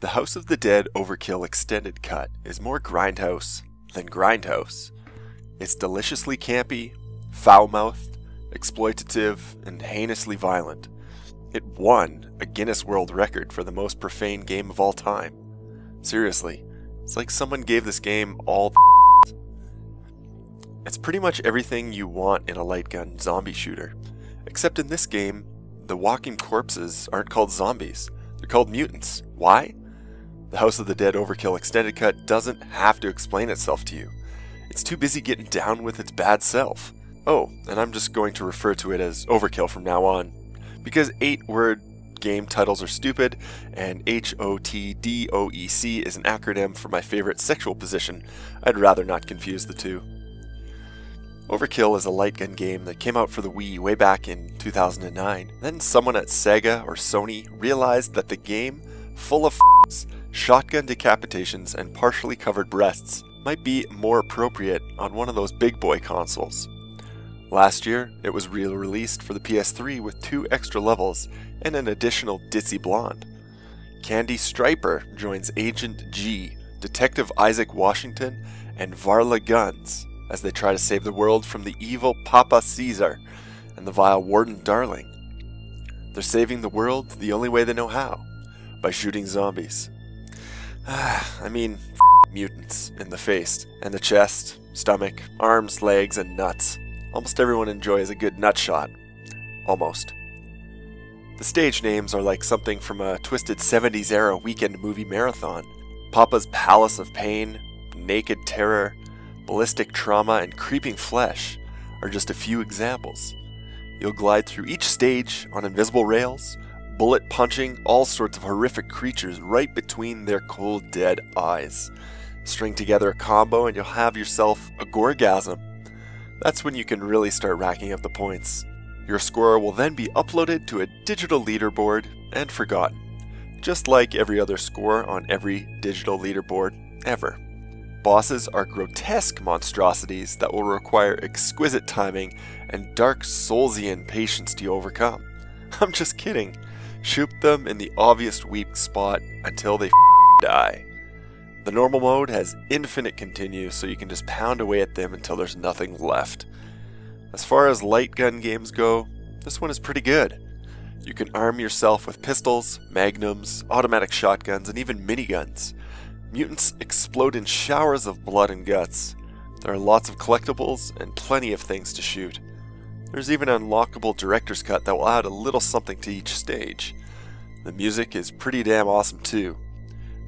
The House of the Dead Overkill Extended Cut is more grindhouse than grindhouse. It's deliciously campy, foul-mouthed, exploitative, and heinously violent. It won a Guinness World Record for the most profane game of all time. Seriously, it's like someone gave this game all the It's pretty much everything you want in a light gun zombie shooter. Except in this game, the walking corpses aren't called zombies. They're called mutants. Why? The House of the Dead Overkill Extended Cut doesn't have to explain itself to you. It's too busy getting down with its bad self. Oh, and I'm just going to refer to it as Overkill from now on, because 8-word game titles are stupid, and HOTD OEC is an acronym for my favorite sexual position. I'd rather not confuse the two. Overkill is a light gun game that came out for the Wii way back in 2009. Then someone at Sega or Sony realized that the game, full of shotgun decapitations and partially covered breasts, might be more appropriate on one of those big boy consoles. Last year, it was re-released for the PS3 with 2 extra levels and an additional ditzy blonde. Candy Striper joins Agent G, Detective Isaac Washington, and Varla Guns as they try to save the world from the evil Papa Caesar and the vile Warden Darling. They're saving the world the only way they know how, by shooting zombies. I mean, mutants in the face, and the chest, stomach, arms, legs, and nuts. Almost everyone enjoys a good nut shot. Almost. The stage names are like something from a twisted 70s era weekend movie marathon. Papa's Palace of Pain, Naked Terror, Ballistic Trauma, and Creeping Flesh are just a few examples. You'll glide through each stage on invisible rails, bullet punching all sorts of horrific creatures right between their cold dead eyes. String together a combo and you'll have yourself a goregasm. That's when you can really start racking up the points. Your score will then be uploaded to a digital leaderboard and forgotten, just like every other score on every digital leaderboard ever. Bosses are grotesque monstrosities that will require exquisite timing and dark Soulsian patience to overcome. I'm just kidding. Shoot them in the obvious weak spot until they die. The normal mode has infinite continue, so you can just pound away at them until there's nothing left. As far as light gun games go, this one is pretty good. You can arm yourself with pistols, magnums, automatic shotguns, and even miniguns. Mutants explode in showers of blood and guts. There are lots of collectibles and plenty of things to shoot. There's even an unlockable director's cut that will add a little something to each stage. The music is pretty damn awesome too.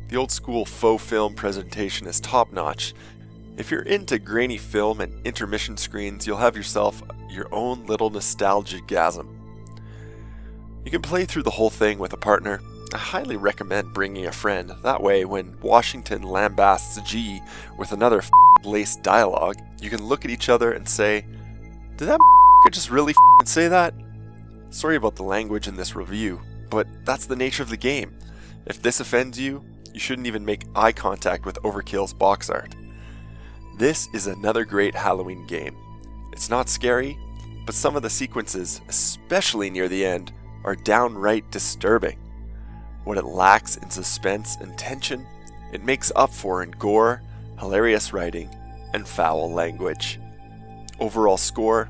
The old school faux film presentation is top notch. If you're into grainy film and intermission screens, you'll have yourself your own little nostalgia-gasm. You can play through the whole thing with a partner. I highly recommend bringing a friend. That way, when Washington lambasts G with another laced dialogue, you can look at each other and say, "Did that just really say that?" Sorry about the language in this review, but that's the nature of the game. If this offends you, you shouldn't even make eye contact with Overkill's box art. This is another great Halloween game. It's not scary, but some of the sequences, especially near the end, are downright disturbing. What it lacks in suspense and tension, it makes up for in gore, hilarious writing, and foul language. Overall score,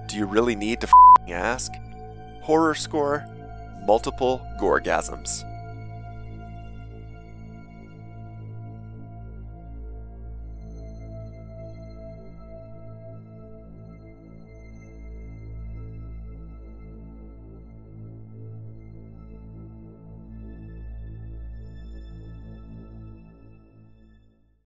do you really need to ask? Horror score, multiple goregasms.